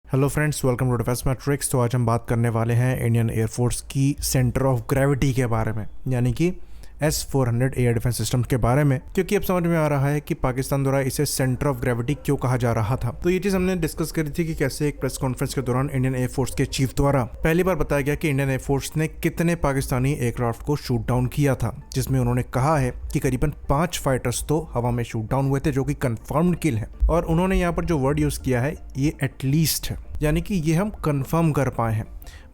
Hello friends, welcome to Defence Matrix. तो आज हम बात करने वाले हैं इंडियन एयरफोर्स की सेंटर ऑफ ग्रेविटी के बारे में, यानी कि S-400 एयर डिफेंस सिस्टम के बारे में, क्योंकि अब समझ में आ रहा है कि पाकिस्तान द्वारा इसे सेंटर ऑफ ग्रेविटी क्यों कहा जा रहा था। तो ये चीज़ हमने डिस्कस करी थी कि कैसे एक प्रेस कॉन्फ्रेंस के दौरान इंडियन एयरफोर्स के चीफ द्वारा पहली बार बताया गया कि इंडियन एयरफोर्स ने कितने पाकिस्तानी एयरक्राफ्ट को शूट डाउन किया था, जिसमें उन्होंने कहा है कि करीबन 5 फाइटर्स तो हवा में शूट डाउन हुए थे, जो कि कंफर्म्ड किल है। और उन्होंने यहाँ पर जो वर्ड यूज़ किया है ये एटलीस्ट है, यानी कि ये हम कंफर्म कर पाए हैं।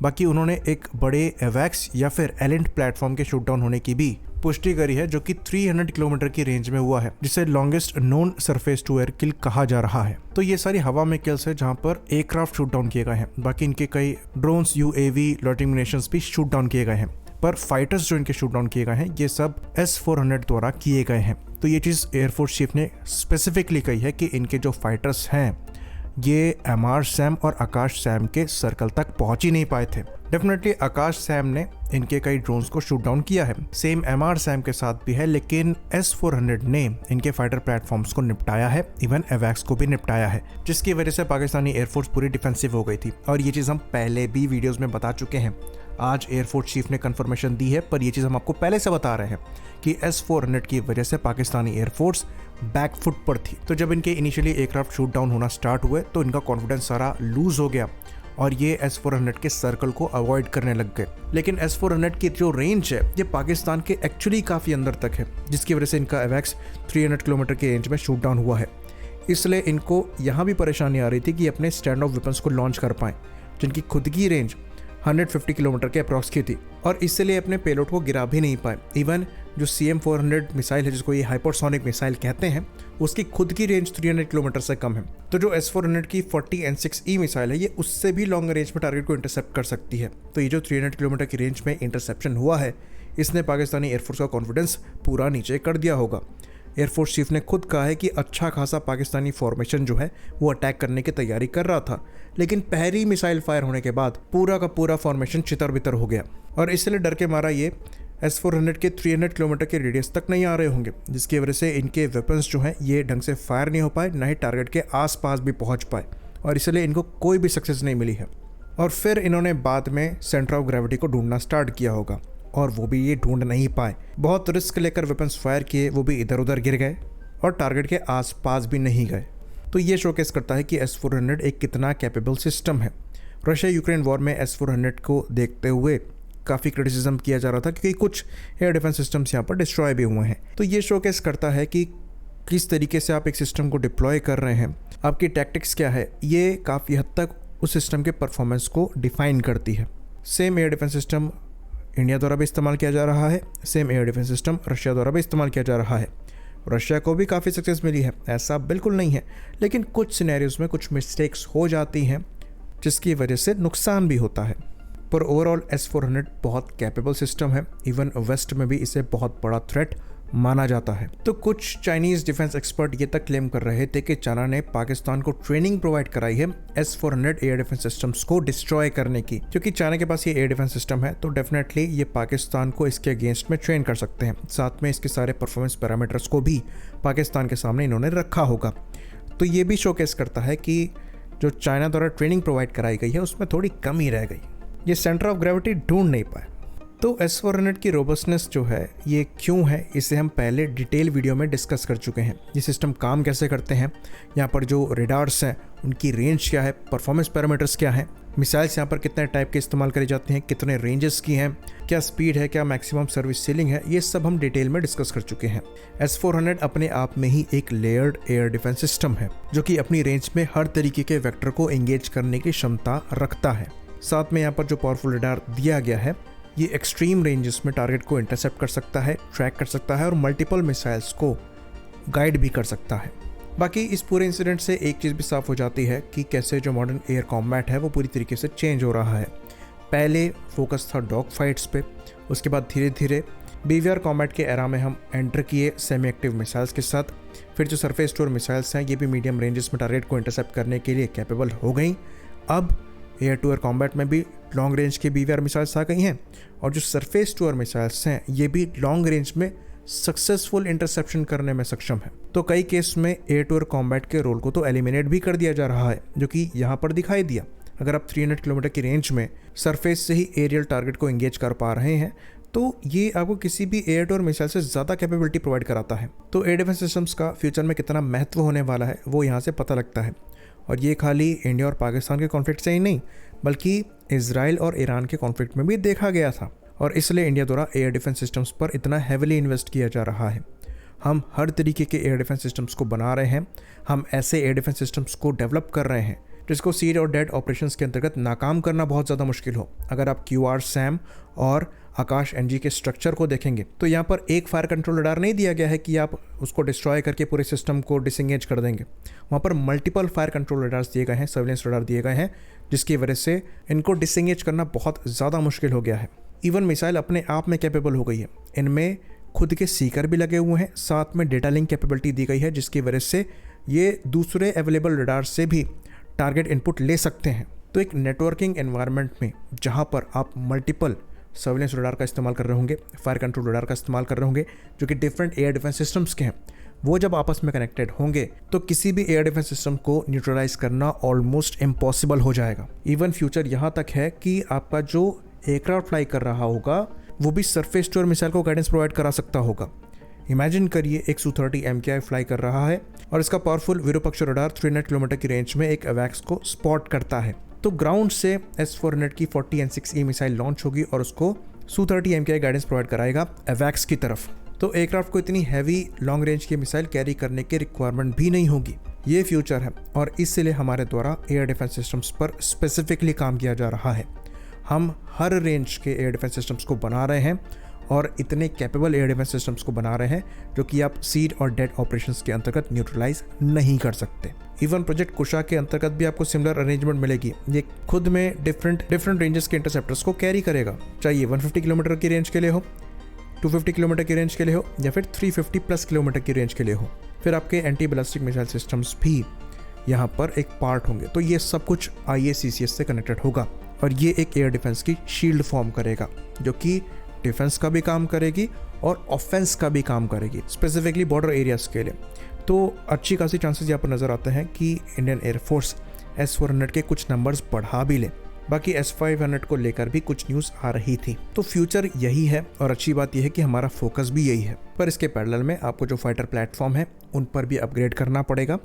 बाकी उन्होंने एक बड़े एवैक्स या फिर एलेंट प्लेटफॉर्म के शूट डाउन होने की भी पुष्टि करी है, जो कि 300 किलोमीटर की रेंज में हुआ है, जिसे longest known surface to air kill कहा जा रहा है। तो ये सारी हवा में किल्स है जहां पर एयरक्राफ्ट शूट डाउन किए गए हैं। बाकी इनके कई ड्रोन्स, UAV, लॉयटरिंग मिशंस भी शूट डाउन किए गए हैं, पर फाइटर्स जो इनके शूट डाउन किए गए हैं ये सब S-400 द्वारा किए गए हैं। तो ये चीज़ एयरफोर्स चीफ ने स्पेसिफिकली कही है कि इनके जो फाइटर्स हैं ये MR सैम और आकाश सैम के सर्कल तक पहुंच ही नहीं पाए थे। डेफिनेटली आकाश सैम ने इनके कई ड्रोन्स को शूट डाउन किया है, सेम MR सैम के साथ भी है, लेकिन S-400 ने इनके फाइटर प्लेटफॉर्म्स को निपटाया है, इवन एवैक्स को भी निपटाया है, जिसकी वजह से पाकिस्तानी एयरफोर्स पूरी डिफेंसिव हो गई थी। और ये चीज़ हम पहले भी वीडियोज़ में बता चुके हैं। आज एयरफोर्स चीफ ने कंफर्मेशन दी है, पर यह चीज़ हम आपको पहले से बता रहे हैं कि S-400 की वजह से पाकिस्तानी एयरफोर्स बैकफुट पर थी। तो जब इनके इनिशियली एयरक्राफ्ट शूट डाउन होना स्टार्ट हुए तो इनका कॉन्फिडेंस सारा लूज हो गया और ये S-400 के सर्कल को अवॉइड करने लग गए। लेकिन S-400 की जो रेंज है ये पाकिस्तान के एक्चुअली काफ़ी अंदर तक है, जिसकी वजह से इनका एवैक्स 300 किलोमीटर की रेंज में शूट डाउन हुआ है। इसलिए इनको यहाँ भी परेशानी आ रही थी कि अपने स्टैंड ऑफ वेपन्स को लॉन्च कर पाएँ, जिनकी खुद की रेंज 150 किलोमीटर के अप्रॉक्स की थी, और इसलिए अपने पेलोड को गिरा भी नहीं पाए। इवन जो CM-400 मिसाइल है, जिसको ये हाइपरसोनिक मिसाइल कहते हैं, उसकी खुद की रेंज 300 किलोमीटर से कम है। तो जो S-400 की 40 N6E मिसाइल है ये उससे भी लॉन्ग रेंज में टारगेट को इंटरसेप्ट कर सकती है। तो ये जो 300 किलोमीटर की रेंज में इंटरसेप्शन हुआ है, इसने पाकिस्तानी एयरफोर्स का कॉन्फिडेंस पूरा नीचे कर दिया होगा। एयरफोर्स चीफ ने खुद कहा है कि अच्छा खासा पाकिस्तानी फॉर्मेशन जो है वो अटैक करने की तैयारी कर रहा था, लेकिन पहली मिसाइल फायर होने के बाद पूरा का पूरा फॉर्मेशन चितर बितर हो गया, और इसलिए डर के मारा ये S-400 के 300 किलोमीटर के रेडियस तक नहीं आ रहे होंगे, जिसकी वजह से इनके वेपन्स जो हैं ये ढंग से फायर नहीं हो पाए, ना ही टारगेट के आसपास भी पहुंच पाए, और इसलिए इनको कोई भी सक्सेस नहीं मिली है। और फिर इन्होंने बाद में सेंटर ऑफ ग्रेविटी को ढूंढना स्टार्ट किया होगा, और वो भी ये ढूंढ नहीं पाए। बहुत रिस्क लेकर वेपन्स फायर किए, वो भी इधर उधर गिर गए और टारगेट के आसपास भी नहीं गए। तो ये शोकेस करता है कि S-400 एक कितना कैपेबल सिस्टम है। रशिया यूक्रेन वॉर में S-400 को देखते हुए काफ़ी क्रिटिसिज्म किया जा रहा था, क्योंकि कुछ एयर डिफेंस सिस्टम्स यहाँ पर डिस्ट्रॉय भी हुए हैं। तो ये शोकेस करता है कि किस तरीके से आप एक सिस्टम को डिप्लॉय कर रहे हैं, आपकी टैक्टिक्स क्या है, ये काफ़ी हद तक उस सिस्टम के परफॉर्मेंस को डिफाइन करती है। Same air defence system India द्वारा भी इस्तेमाल किया जा रहा है, same air defence system Russia द्वारा भी इस्तेमाल किया जा रहा है। रशिया को भी काफ़ी सक्सेस मिली है, ऐसा बिल्कुल नहीं है, लेकिन कुछ सिनेरियोज में कुछ मिस्टेक्स हो जाती हैं, जिसकी वजह से नुकसान भी होता है। पर ओवरऑल S-400 बहुत कैपेबल सिस्टम है, इवन वेस्ट में भी इसे बहुत बड़ा थ्रेट माना जाता है। तो कुछ चाइनीज़ डिफेंस एक्सपर्ट ये तक क्लेम कर रहे थे कि चाइना ने पाकिस्तान को ट्रेनिंग प्रोवाइड कराई है S-400 एयर डिफेंस सिस्टम्स को डिस्ट्रॉय करने की, क्योंकि चाइना के पास ये एयर डिफेंस सिस्टम है तो डेफिनेटली ये पाकिस्तान को इसके अगेंस्ट में ट्रेन कर सकते हैं। साथ में इसके सारे परफॉर्मेंस पैरामीटर्स को भी पाकिस्तान के सामने इन्होंने रखा होगा। तो ये भी शोकेस करता है कि जो चाइना द्वारा ट्रेनिंग प्रोवाइड कराई गई है उसमें थोड़ी कमी रह गई, ये सेंटर ऑफ ग्रेविटी ढूंढ नहीं पाए। तो S-400 की रोबस्टनेस जो है ये क्यों है, इसे हम पहले डिटेल वीडियो में डिस्कस कर चुके हैं। ये सिस्टम काम कैसे करते हैं, यहाँ पर जो रेडार्स हैं उनकी रेंज क्या है, परफॉर्मेंस पैरामीटर्स क्या है, मिसाइल्स यहाँ पर कितने टाइप के इस्तेमाल करे जाते हैं, कितने रेंजेस की हैं, क्या स्पीड है, क्या मैक्सिमम सर्विस सीलिंग है, ये सब हम डिटेल में डिस्कस कर चुके हैं। S-400 अपने आप में ही एक लेयर्ड एयर डिफेंस सिस्टम है, जो कि अपनी रेंज में हर तरीके के वेक्टर को एंगेज करने की क्षमता रखता है। साथ में यहाँ पर जो पावरफुल रेडार दिया गया है ये एक्सट्रीम रेंजेस में टारगेट को इंटरसेप्ट कर सकता है, ट्रैक कर सकता है और मल्टीपल मिसाइल्स को गाइड भी कर सकता है। बाकी इस पूरे इंसिडेंट से एक चीज़ भी साफ हो जाती है कि कैसे जो मॉडर्न एयर कॉम्बैट है वो पूरी तरीके से चेंज हो रहा है। पहले फोकस था डॉग फाइट्स पे, उसके बाद धीरे धीरे BVR कॉम्बैट के एरा में हम एंटर किए सेमी एक्टिव मिसाइल्स के साथ। फिर जो सरफेस टू एयर मिसाइल्स हैं ये भी मीडियम रेंजेस में टारगेट को इंटरसेप्ट करने के लिए कैपेबल हो गई। अब एयर टू एयर कॉम्बैट में भी लॉन्ग रेंज के BVR मिसाइल्स आ गई हैं, और जो सरफेस टू एयर मिसाइल्स हैं ये भी लॉन्ग रेंज में सक्सेसफुल इंटरसेप्शन करने में सक्षम है। तो कई केस में एयर टू एयर कॉम्बैट के रोल को तो एलिमिनेट भी कर दिया जा रहा है, जो कि यहाँ पर दिखाई दिया। अगर आप 300 किलोमीटर की रेंज में सरफेस से ही एरियल टारगेट को एंगेज कर पा रहे हैं तो ये आपको किसी भी एयर टू एयर मिसाइल से ज़्यादा कैपेबिलिटी प्रोवाइड कराता है। तो एयर डिफेंस सिस्टम्स का फ्यूचर में कितना महत्व होने वाला है वो यहाँ से पता लगता है। और ये खाली इंडिया और पाकिस्तान के कॉन्फ्लिक्ट से ही नहीं, बल्कि इजराइल और ईरान के कॉन्फ्लिक्ट में भी देखा गया था। और इसलिए इंडिया द्वारा एयर डिफेंस सिस्टम्स पर इतना हैविली इन्वेस्ट किया जा रहा है। हम हर तरीके के एयर डिफेंस सिस्टम्स को बना रहे हैं। हम ऐसे एयर डिफेंस सिस्टम्स को डेवलप कर रहे हैं जिसको सीड और डेड ऑपरेशंस के अंतर्गत नाकाम करना बहुत ज़्यादा मुश्किल हो। अगर आप QR SAM और आकाश NG के स्ट्रक्चर को देखेंगे तो यहाँ पर एक फायर कंट्रोल रडार नहीं दिया गया है कि आप उसको डिस्ट्रॉय करके पूरे सिस्टम को डिसएंगेज कर देंगे। वहाँ पर मल्टीपल फायर कंट्रोल रडार्स दिए गए हैं, सर्विलेंस रडार दिए गए हैं, जिसकी वजह से इनको डिसएंगेज करना बहुत ज़्यादा मुश्किल हो गया है। इवन मिसाइल अपने आप में कैपेबल हो गई है। इनमें खुद के सीकर भी लगे हुए हैं, साथ में डेटा लिंक कैपेबिलिटी दी गई है, जिसकी वजह से ये दूसरे अवेलेबल रडार से भी टारगेट इनपुट ले सकते हैं। तो एक नेटवर्किंग एनवायरनमेंट में जहाँ पर आप मल्टीपल सर्विलेंस रडार का इस्तेमाल कर रहे होंगे, फायर कंट्रोल रडार का इस्तेमाल कर रहे होंगे, जो कि डिफरेंट एयर डिफेंस सिस्टम्स के हैं, वो जब आपस में कनेक्टेड होंगे तो किसी भी एयर डिफेंस सिस्टम को न्यूट्रलाइज करना ऑलमोस्ट इम्पॉसिबल हो जाएगा। इवन फ्यूचर यहाँ तक है कि आपका जो एयरक्राफ्ट फ्लाई कर रहा होगा वो भी सरफेस टू एयर मिसाइल को गाइडेंस प्रोवाइड करा सकता होगा। इमेजिन करिए एक Su-30 MKI फ्लाई कर रहा है और इसका पावरफुल विरूपक्ष रडार 300 किलोमीटर की रेंज में एक अवैक्स को स्पॉट करता है। तो ग्राउंड से S-400 की 40 N-6E मिसाइल लॉन्च होगी और उसको Su-30 MKI गाइडेंस प्रोवाइड कराएगा अवैक्स की तरफ। तो एयरक्राफ्ट को इतनी हैवी लॉन्ग रेंज की मिसाइल कैरी करने की रिक्वायरमेंट भी नहीं होगी। ये फ्यूचर है और इसलिए हमारे द्वारा एयर डिफेंस सिस्टम्स पर स्पेसिफिकली काम किया जा रहा है। हम हर रेंज के एयर डिफेंस सिस्टम्स को बना रहे हैं और इतने कैपेबल एयर डिफेंस सिस्टम्स को बना रहे हैं जो कि आप सीड और डेड ऑपरेशंस के अंतर्गत न्यूट्रलाइज नहीं कर सकते। इवन प्रोजेक्ट कुशा के अंतर्गत भी आपको सिमिलर अरेंजमेंट मिलेगी। ये खुद में डिफरेंट रेंजेस के इंटरसेप्टर्स को कैरी करेगा, चाहे 150 किलोमीटर की रेंज के लिए हो, 250 किलोमीटर की रेंज के लिए हो या फिर 350 प्लस किलोमीटर की रेंज के लिए हो। फिर आपके एंटी बैलिस्टिक मिसाइल सिस्टम्स भी यहाँ पर एक पार्ट होंगे। तो ये सब कुछ IACCS से कनेक्टेड होगा और ये एक एयर डिफेंस की शील्ड फॉर्म करेगा, जो कि डिफेंस का भी काम करेगी और ऑफेंस का भी काम करेगी, स्पेसिफिकली बॉर्डर एरियाज के लिए। तो अच्छी खासी चांसेस यहाँ पर नज़र आते हैं कि इंडियन एयरफोर्स S-400 के कुछ नंबर्स बढ़ा भी ले। बाकी S-500 को लेकर भी कुछ न्यूज़ आ रही थी। तो फ्यूचर यही है और अच्छी बात यह है कि हमारा फोकस भी यही है। पर इसके पैरेलल में आपको जो फाइटर प्लेटफॉर्म है उन पर भी अपग्रेड करना पड़ेगा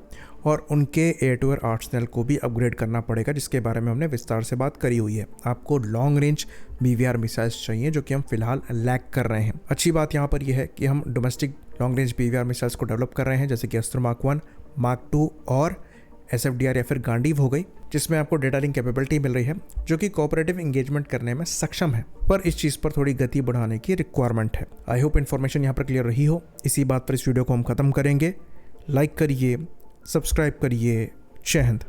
और उनके एयर टू एयर आर्सेनल को भी अपग्रेड करना पड़ेगा, जिसके बारे में हमने विस्तार से बात करी हुई है। आपको लॉन्ग रेंज BVR मिसाइल्स चाहिए, जो कि हम फिलहाल लैक कर रहे हैं। अच्छी बात यहाँ पर यह है कि हम domestic long range BVR missiles को डेवलप कर रहे हैं, जैसे कि अस्त्र Mark 1, Mark 2 और SFDR या फिर गांडीव हो गई, जिसमें आपको डेटा लिंक कैपेबिलिटी मिल रही है, जो कि कोऑपरेटिव एंगेजमेंट करने में सक्षम है। पर इस चीज़ पर थोड़ी गति बढ़ाने की रिक्वायरमेंट है। आई होप इन्फॉर्मेशन यहाँ पर क्लियर रही हो। इसी बात पर इस वीडियो को हम खत्म करेंगे। लाइक करिए, सब्सक्राइब करिए। जय हिंद।